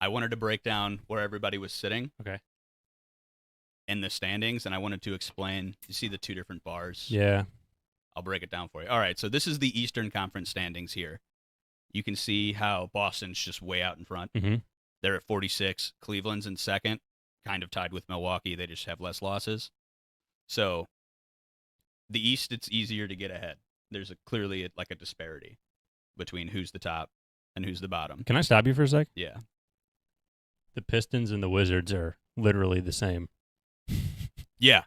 I wanted to break down where everybody was sitting Okay. in the standings, and I wanted to explain. You see the two different bars? Yeah. I'll break it down for you. All right, so this is the Eastern Conference standings here. You can see how Boston's just way out in front. Mm-hmm. They're at 46. Cleveland's in second, kind of tied with Milwaukee. They just have less losses. So the East, it's easier to get ahead. There's clearly like a disparity between who's the top and who's the bottom. Can I stop you for a sec? Yeah. The Pistons and the Wizards are literally the same. Yeah,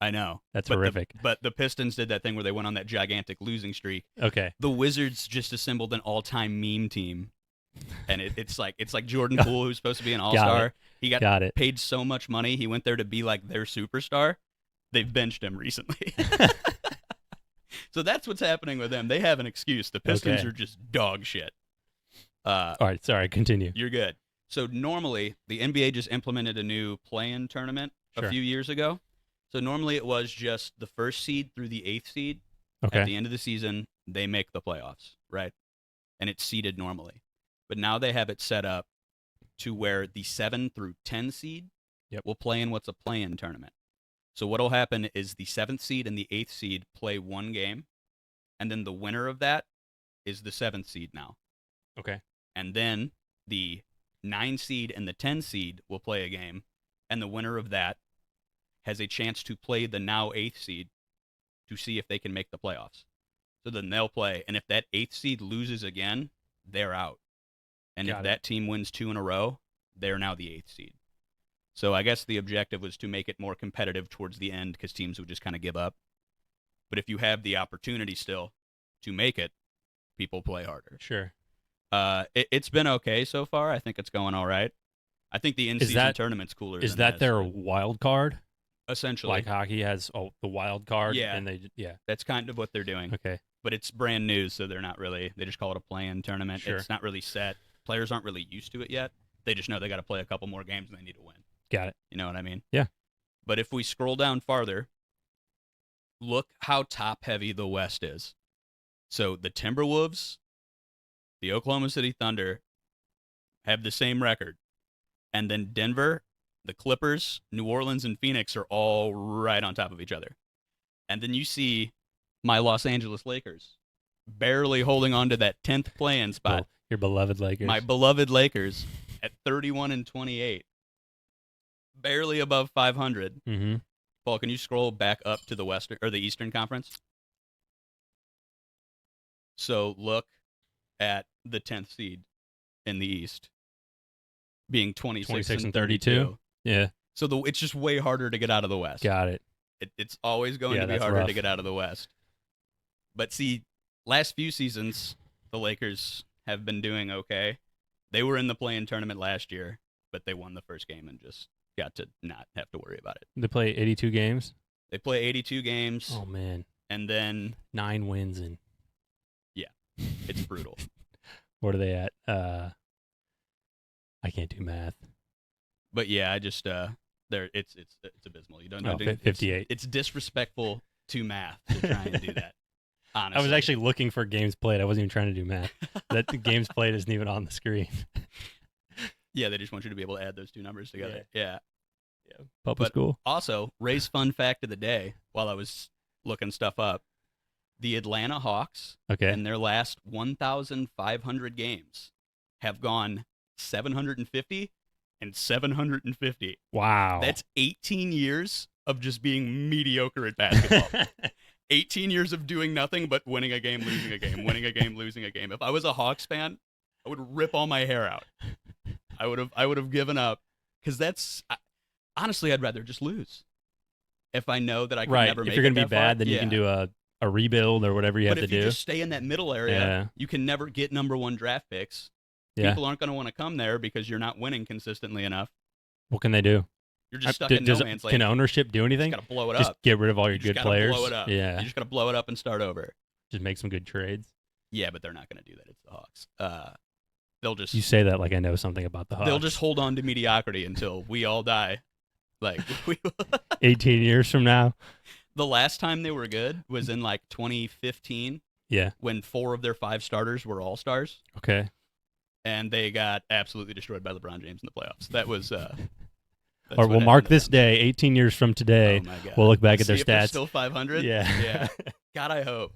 I know. That's but horrific. But the Pistons did that thing where they went on that gigantic losing streak. Okay. The Wizards just assembled an all-time meme team, and it's like Jordan Poole, who's supposed to be an all-star. He got it. paid so much money. He went there to be like their superstar. They've benched him recently. So that's what's happening with them. They have an excuse. The Pistons are just dog shit. All right, sorry, continue. You're good. So normally, the NBA just implemented a new play-in tournament a few years ago. So normally it was just the first seed through the 8th seed. Okay. At the end of the season, they make the playoffs, right? And it's seeded normally. But now they have it set up to where the 7 through 10 seed will play in what's a play-in tournament. So what'll happen is the 7th seed and the 8th seed play one game, and then the winner of that is the 7th seed now. Okay. And then the 9 seed and the 10 seed will play a game, and the winner of that has a chance to play the now 8th seed to see if they can make the playoffs. So then they'll play, and if that 8th seed loses again, they're out. And if that team wins 2 in a row, they're now the 8th seed. So I guess the objective was to make it more competitive towards the end because teams would just kind of give up. But if you have the opportunity still to make it, people play harder. Sure. It's been okay so far. I think it's going all right. I think the in-season tournament's cooler. Is that their wild card? Essentially. Like hockey has the wild card? Yeah. And that's kind of what they're doing. Okay. But it's brand new, so they're not really, they just call it a play-in tournament. Sure. It's not really set. Players aren't really used to it yet. They just know they got to play a couple more games and they need to win. Got it. You know what I mean? Yeah. But if we scroll down farther, look how top-heavy the West is. So the Timberwolves, the Oklahoma City Thunder have the same record. And then Denver, the Clippers, New Orleans, and Phoenix are all right on top of each other. And then you see my Los Angeles Lakers barely holding on to that 10th play-in spot. Well, your beloved Lakers. My beloved Lakers at 31-28. Barely above 500. Mm-hmm. Paul, can you scroll back up to the Western or the Eastern Conference? So look at the 10th seed in the East being 26 and 32. Yeah. So it's just way harder to get out of the West. Got it. It's always going to be harder rough. to get out of the West. But see, last few seasons, the Lakers have been doing okay. They were in the play-in tournament last year, but they won the first game and just got to not have to worry about it. They play 82 games? They play 82 games. Oh, man. And then 9 wins and... Yeah, it's brutal. What are they at? I can't do math. But yeah, I just it's abysmal. You don't know. 58. It's disrespectful to math to try and do that. Honestly. I was actually looking for games played. I wasn't even trying to do math. That the games played isn't even on the screen. Yeah, they just want you to be able to add those two numbers together. Yeah. Public school. Also, Ray's fun fact of the day while I was looking stuff up. The Atlanta Hawks in their last 1,500 games have gone 750 and 750. Wow. That's 18 years of just being mediocre at basketball. 18 years of doing nothing but winning a game, losing a game, winning a game, losing a game. If I was a Hawks fan, I would rip all my hair out. I would have given up because honestly, I'd rather just lose. If I know that I can never make it. If you're gonna be bad, then you can do a rebuild or whatever you have to do. But if you just stay in that middle area, you can never get number 1 draft picks. Yeah. People aren't going to want to come there because you're not winning consistently enough. What can they do? You're just stuck in no man's land. Can ownership do anything? You just got to blow it up. Just get rid of all your good players. Blow it up. Yeah. You just got to blow it up and start over. Just make some good trades. Yeah, but they're not going to do that. It's the Hawks. They'll just. You say that like I know something about the Hawks. They'll just hold on to mediocrity until we all die. Like 18 years from now. The last time they were good was in like 2015. Yeah. When 4 of their 5 starters were all-stars. Okay. and they got absolutely destroyed by LeBron James in the playoffs. That was. That's Or what we'll happened mark to this them. day, 18 years from today. Oh my God. We'll look back at See their if they're stats. still 500. Yeah. Yeah. God, I hope.